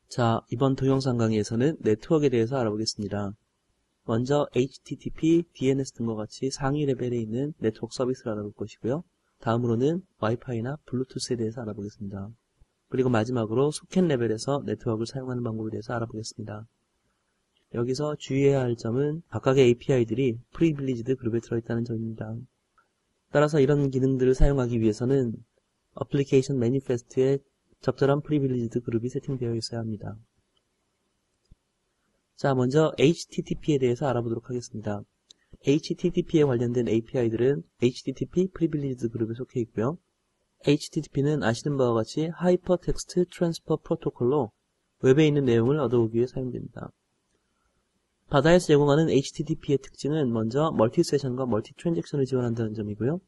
자, 이번 동영상 강의에서는 네트워크에 대해서 알아보겠습니다. 먼저 HTTP, DNS 등과 같이 상위 레벨에 있는 네트워크 서비스를 알아볼 것이고요. 다음으로는 와이파이나 블루투스에 대해서 알아보겠습니다. 그리고 마지막으로 소켓 레벨에서 네트워크를 사용하는 방법에 대해서 알아보겠습니다. 여기서 주의해야 할 점은 각각의 API들이 프리빌리지드 그룹에 들어있다는 점입니다. 따라서 이런 기능들을 사용하기 위해서는 어플리케이션 매니페스트에 적절한 프리빌리지드 그룹이 세팅되어 있어야 합니다. 자, 먼저 HTTP에 대해서 알아보도록 하겠습니다. HTTP에 관련된 API들은 HTTP 프리빌리지드 그룹에 속해 있고요. HTTP는 아시는 바와 같이 하이퍼텍스트 트랜스퍼 프로토콜로 웹에 있는 내용을 얻어오기 위해 사용됩니다. 바다에서 제공하는 HTTP의 특징은 먼저 멀티 세션과 멀티 트랜잭션을 지원한다는 점이고요.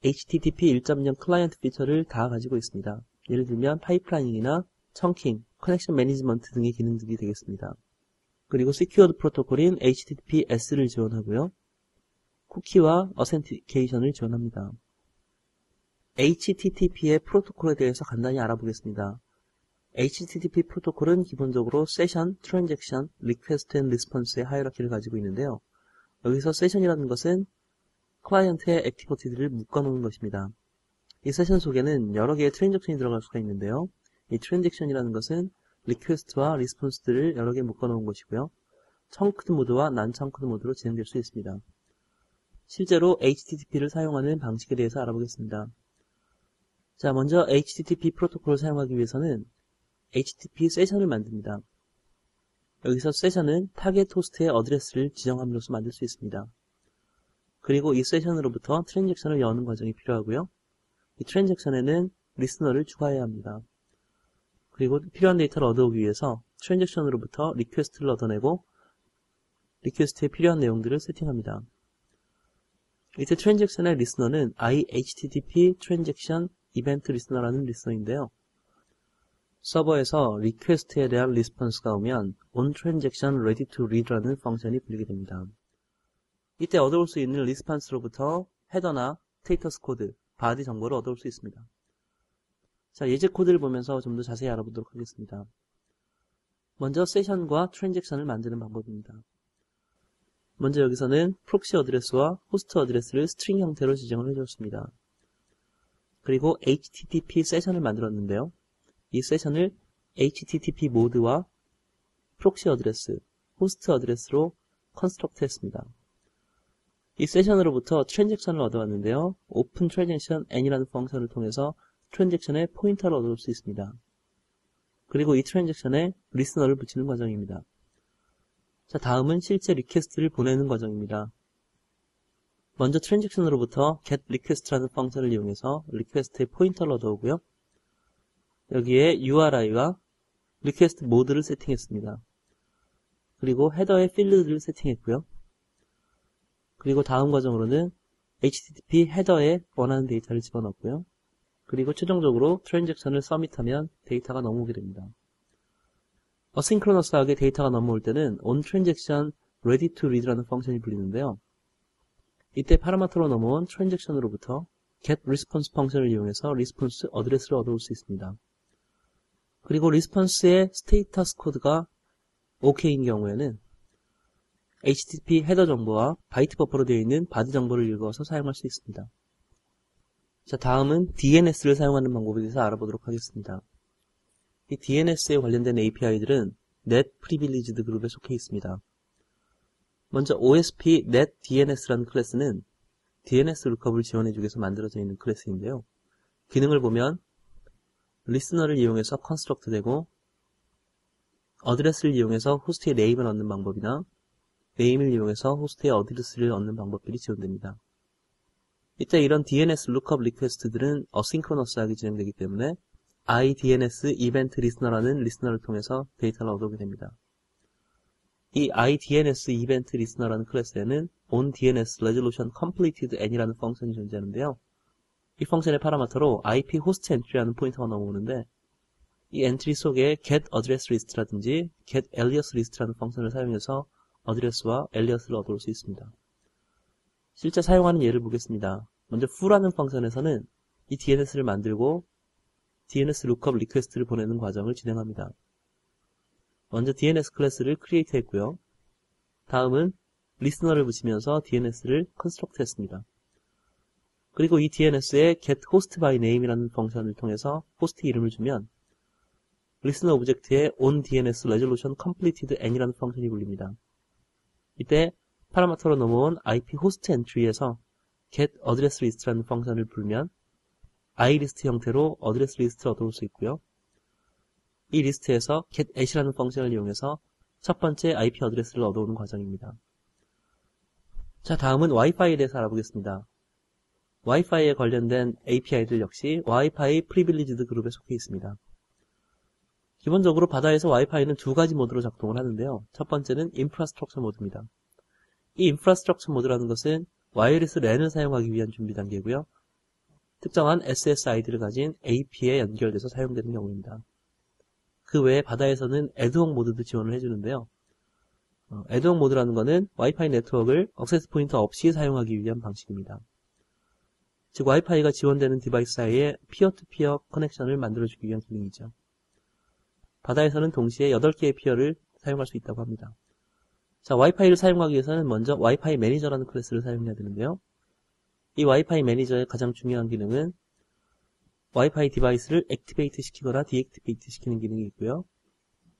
HTTP 1.0 클라이언트 피처를 다 가지고 있습니다. 예를 들면 파이프라이닝이나 청킹, 커넥션 매니지먼트 등의 기능들이 되겠습니다. 그리고 시큐어드 프로토콜인 HTTPS를 지원하고요. 쿠키와 어센티케이션을 지원합니다. HTTP의 프로토콜에 대해서 간단히 알아보겠습니다. HTTP 프로토콜은 기본적으로 세션, 트랜잭션, 리퀘스트 앤 리스폰스의 하이라키를 가지고 있는데요. 여기서 세션이라는 것은 클라이언트의 액티비티들을 묶어놓은 것입니다. 이 세션 속에는 여러 개의 트랜잭션이 들어갈 수가 있는데요. 이 트랜잭션이라는 것은 리퀘스트와 리스폰스들을 여러 개 묶어놓은 것이고요. 청크드 모드와 난 청크드 모드로 진행될 수 있습니다. 실제로 HTTP를 사용하는 방식에 대해서 알아보겠습니다. 자, 먼저 HTTP 프로토콜을 사용하기 위해서는 HTTP 세션을 만듭니다. 여기서 세션은 타겟 호스트의 어드레스를 지정함으로써 만들 수 있습니다. 그리고 이 세션으로부터 트랜잭션을 여는 과정이 필요하고요. 이 트랜잭션에는 리스너를 추가해야 합니다. 그리고 필요한 데이터를 얻어오기 위해서 트랜잭션으로부터 리퀘스트를 얻어내고 리퀘스트에 필요한 내용들을 세팅합니다. 이때 트랜잭션의 리스너는 IHTTP 트랜잭션 이벤트 리스너라는 리스너인데요. 서버에서 리퀘스트에 대한 리스폰스가 오면 onTransaction ready to read라는 펑션이 불리게 됩니다. 이때 얻어올 수 있는 리스폰스로부터 헤더나 스테이터스 코드, 바디 정보를 얻어올 수 있습니다. 자, 예제 코드를 보면서 좀 더 자세히 알아보도록 하겠습니다. 먼저 세션과 트랜잭션을 만드는 방법입니다. 먼저 여기서는 프록시 어드레스와 호스트 어드레스를 스트링 형태로 지정을 해줬습니다. 그리고 HTTP 세션을 만들었는데요. 이 세션을 HTTP 모드와 프록시 어드레스, 호스트 어드레스로 컨스트럭트 했습니다. 이 세션으로부터 트랜잭션을 얻어왔는데요. 오픈 트랜잭션 n이라는 펑션을 통해서 트랜잭션에 포인터를 얻을 수 있습니다. 그리고 이 트랜잭션에 리스너를 붙이는 과정입니다. 자, 다음은 실제 리퀘스트를 보내는 과정입니다. 먼저 트랜잭션으로부터 getRequest라는 펑션을 이용해서 리퀘스트에 포인터를 얻어오고요. 여기에 URI와 리퀘스트 모드를 세팅했습니다. 그리고 헤더에 필드를 세팅했고요. 그리고 다음 과정으로는 HTTP 헤더에 원하는 데이터를 집어넣고요. 그리고 최종적으로 트랜잭션을 서밋하면 데이터가 넘어오게 됩니다. 어싱크로너스하게 데이터가 넘어올 때는 onTransaction ready to read라는 펑션이 불리는데요. 이때 파라미터로 넘어온 트랜잭션으로부터 getResponse 펑션을 이용해서 리스폰스 어드레스를 얻어올 수 있습니다. 그리고 리스폰스의 스테이터스 코드가 OK인 경우에는 HTTP 헤더 정보와 바이트 버퍼로 되어 있는 바디 정보를 읽어서 사용할 수 있습니다. 자, 다음은 DNS를 사용하는 방법에 대해서 알아보도록 하겠습니다. 이 DNS에 관련된 API들은 Net Privileged 그룹에 속해 있습니다. 먼저 OSP Net DNS라는 클래스는 DNS 룩업을 지원해주기 위해서 만들어져 있는 클래스인데요. 기능을 보면 리스너를 이용해서 컨스트럭트 되고 어드레스를 이용해서 호스트의 네임을 얻는 방법이나 네임을 이용해서 호스트의 어드레스를 얻는 방법들이 지원됩니다. 이때 이런 DNS 룩업 리퀘스트들은 어싱크로너스하게 진행되기 때문에 IDNS 이벤트 리스너라는 리스너를 통해서 데이터를 얻어오게 됩니다. 이 IDNS 이벤트 리스너라는 클래스에는 onDNS resolution completed n이라는 펑션이 존재하는데요. 이 펑션의 파라미터로 IP 호스트 엔트리라는 포인터가 넘어오는데 이 엔트리 속에 get address list라든지 get alias list라는 펑션을 사용해서 어드레스와 alias를 얻어올 수 있습니다. 실제 사용하는 예를 보겠습니다. 먼저 foo라는 펑션에서는 이 DNS를 만들고 DNS lookup 리퀘스트를 보내는 과정을 진행합니다. 먼저 DNS 클래스를 크리에이트 했고요. 다음은 리스너를 붙이면서 DNS를 컨스트럭트 했습니다. 그리고 이 DNS에 get host by name이라는 펑션을 통해서 호스트 이름을 주면 리스너 오브젝트에 on DNS resolution completed n이라는 펑션이 불립니다. 이때 파라미터로 넘어온 IP 호스트 엔트리에서 get address list라는 펑션을 불면 iList 형태로 어드레스 리스트를 얻어올 수 있고요. 이 리스트에서 get at이라는 펑션을 이용해서 첫 번째 IP 어드레스를 얻어오는 과정입니다. 자, 다음은 와이파이에 대해서 알아보겠습니다. 와이파이에 관련된 API들 역시 와이파이 프리빌리지드 그룹에 속해 있습니다. 기본적으로 바다에서 와이파이는 두 가지 모드로 작동을 하는데요. 첫 번째는 인프라스트럭처 모드입니다. 이 인프라스트럭처 모드라는 것은 와이어리스 랜을 사용하기 위한 준비 단계고요. 특정한 SSID를 가진 AP에 연결돼서 사용되는 경우입니다. 그 외에 바다에서는 애드홍 모드도 지원을 해주는데요. 애드홍 모드라는 것은 와이파이 네트워크를 액세스 포인트 없이 사용하기 위한 방식입니다. 즉 와이파이가 지원되는 디바이스 사이에 피어-투-피어 커넥션을 만들어주기 위한 기능이죠. 바다에서는 동시에 8개의 피어를 사용할 수 있다고 합니다. 자, 와이파이를 사용하기 위해서는 먼저 와이파이 매니저라는 클래스를 사용해야 되는데요. 이 와이파이 매니저의 가장 중요한 기능은 와이파이 디바이스를 액티베이트 시키거나 디액티베이트 시키는 기능이 있고요.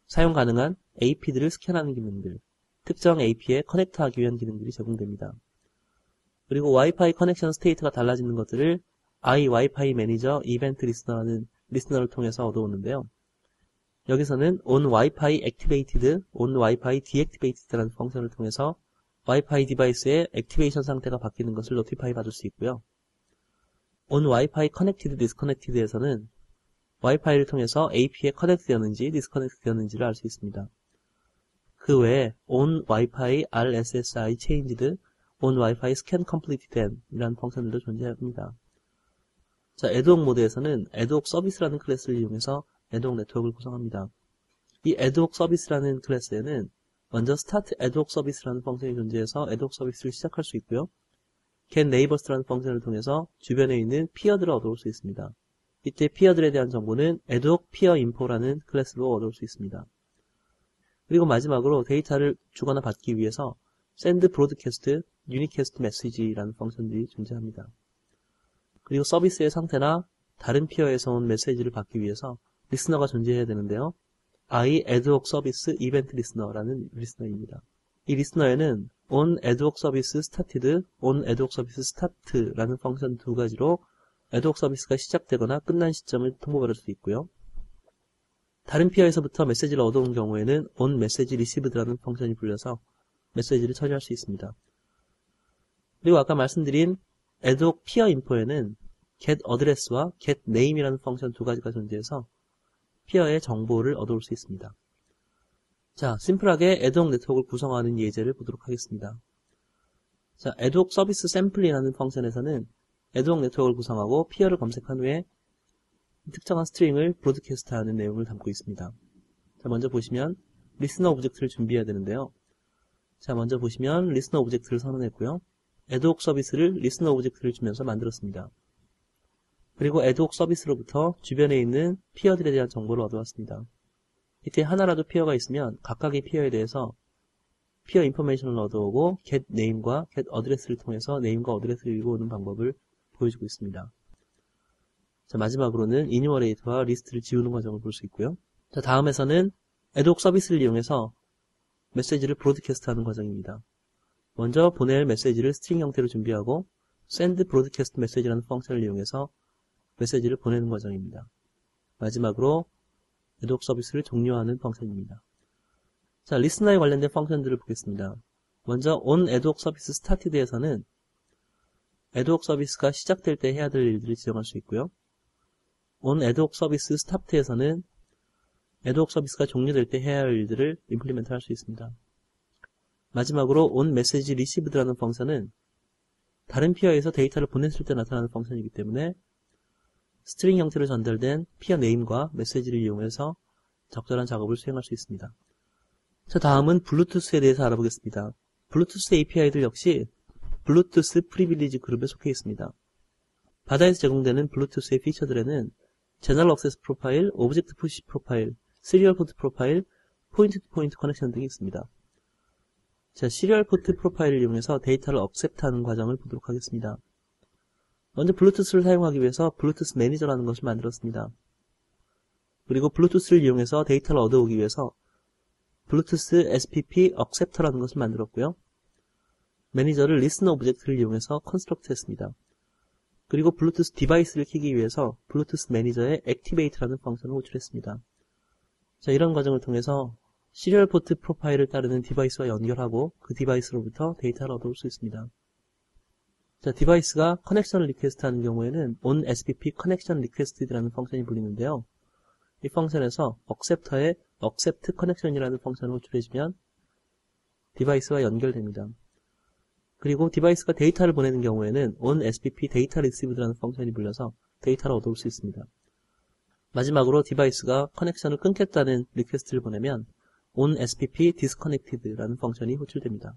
사용 가능한 AP들을 스캔하는 기능들, 특정 AP에 커넥트하기 위한 기능들이 제공됩니다. 그리고 와이파이 커넥션 스테이트가 달라지는 것들을 iWiFi 매니저 이벤트 리스너라는 리스너를 통해서 얻어오는데요. 여기서는 on Wi-Fi activated, on Wi-Fi deactivated라는 펑션을 통해서 와이파이 디바이스의 액티베이션 상태가 바뀌는 것을 노티파이 받을 수 있고요. on Wi-Fi connected, disconnected에서는 와이파이를 통해서 AP에 커넥트 되었는지 디스커넥트 되었는지를 알 수 있습니다. 그 외에 on Wi-Fi RSSI changed, on Wi-Fi scan completed 이라는 펑션들도 존재합니다. 자, 애드옥 모드에서는 애드옥 서비스라는 클래스를 이용해서 애드옥 네트워크를 구성합니다. 이 애드옥 서비스라는 클래스에는 먼저 start 애드옥 서비스라는 펑션이 존재해서 애드옥 서비스를 시작할 수 있고요. get neighbors라는 펑션을 통해서 주변에 있는 피어들을 얻어올 수 있습니다. 이때 피어들에 대한 정보는 애드옥 피어 인포라는 클래스로 얻어올 수 있습니다. 그리고 마지막으로 데이터를 주거나 받기 위해서 send broadcast, unicast message라는 펑션들이 존재합니다. 그리고 서비스의 상태나 다른 피어에서 온 메시지를 받기 위해서 리스너가 존재해야 되는데요. I adhoc service event listener라는 리스너입니다. 이 리스너에는 on adhoc service started, on adhoc service start라는 펑션 두 가지로 adhoc 서비스가 시작되거나 끝난 시점을 통보받을 수 있고요. 다른 피어에서부터 메시지를 얻어온 경우에는 on message received라는 펑션이 불려서 메시지를 처리할 수 있습니다. 그리고 아까 말씀드린 adhoc peer info에는 get address와 get name이라는 펑션 두 가지가 존재해서 피어의 정보를 얻어올 수 있습니다. 자, 심플하게 애드옥 네트워크를 구성하는 예제를 보도록 하겠습니다. 자, 애드옥 서비스 샘플이라는 펑션에서는 애드옥 네트워크를 구성하고 피어를 검색한 후에 특정한 스트링을 브로드캐스트하는 내용을 담고 있습니다. 자, 먼저 보시면 리스너 오브젝트를 준비해야 되는데요. 자, 먼저 보시면 리스너 오브젝트를 선언했고요. 애드옥 서비스를 리스너 오브젝트를 주면서 만들었습니다. 그리고 애드옥 서비스로부터 주변에 있는 피어들에 대한 정보를 얻어왔습니다. 이때 하나라도 피어가 있으면 각각의 피어에 대해서 피어 인포메이션을 얻어오고 get name과 get address를 통해서 name과 address를 읽어오는 방법을 보여주고 있습니다. 자, 마지막으로는 enumerato와 리스트를 지우는 과정을 볼 수 있고요. 자, 다음에서는 애드옥 서비스를 이용해서 메시지를 브로드캐스트하는 과정입니다. 먼저 보낼 메시지를 스트링 형태로 준비하고 send broadcast message라는 펑션을 이용해서 메시지를 보내는 과정입니다. 마지막으로 애드옥 서비스를 종료하는 펑션입니다. 자, 리스너에 관련된 펑션들을 보겠습니다. 먼저 on 애드옥 서비스 started에서는 애드옥 서비스가 시작될 때 해야 될 일들을 지정할 수 있고요. on 애드옥 서비스 stopped에서는 애드옥 서비스가 종료될 때 해야 할 일들을 임플리멘트 할 수 있습니다. 마지막으로 on message received라는 펑션은 다른 피어에서 데이터를 보냈을 때 나타나는 펑션이기 때문에 스트링 형태로 전달된 피어 네임과 메시지를 이용해서 적절한 작업을 수행할 수 있습니다. 자, 다음은 블루투스에 대해서 알아보겠습니다. 블루투스 API들 역시 블루투스 프리빌리지 그룹에 속해 있습니다. 바다에서 제공되는 블루투스의 피처들에는 제너럴 액세스 프로파일, 오브젝트 푸시 프로파일, 시리얼 포트 프로파일, 포인트 투 포인트 커넥션 등이 있습니다. 자, 시리얼 포트 프로파일을 이용해서 데이터를 억셉트하는 과정을 보도록 하겠습니다. 먼저 블루투스를 사용하기 위해서 블루투스 매니저라는 것을 만들었습니다. 그리고 블루투스를 이용해서 데이터를 얻어오기 위해서 블루투스 SPP 억셉터라는 것을 만들었고요. 매니저를 리슨 오브젝트를 이용해서 컨스트럭트 했습니다. 그리고 블루투스 디바이스를 켜기 위해서 블루투스 매니저에 액티베이트라는 펑션을 호출했습니다. 자, 이런 과정을 통해서 시리얼 포트 프로파일을 따르는 디바이스와 연결하고 그 디바이스로부터 데이터를 얻어올 수 있습니다. 자, 디바이스가 커넥션을 리퀘스트하는 경우에는 onSPP connection requested라는 펑션이 불리는데요. 이 펑션에서 억셉터에 accept connection이라는 펑션을 호출해주면 디바이스와 연결됩니다. 그리고 디바이스가 데이터를 보내는 경우에는 onSPP data received라는 펑션이 불려서 데이터를 얻어올 수 있습니다. 마지막으로 디바이스가 커넥션을 끊겠다는 리퀘스트를 보내면 onSPP disconnected라는 펑션이 호출됩니다.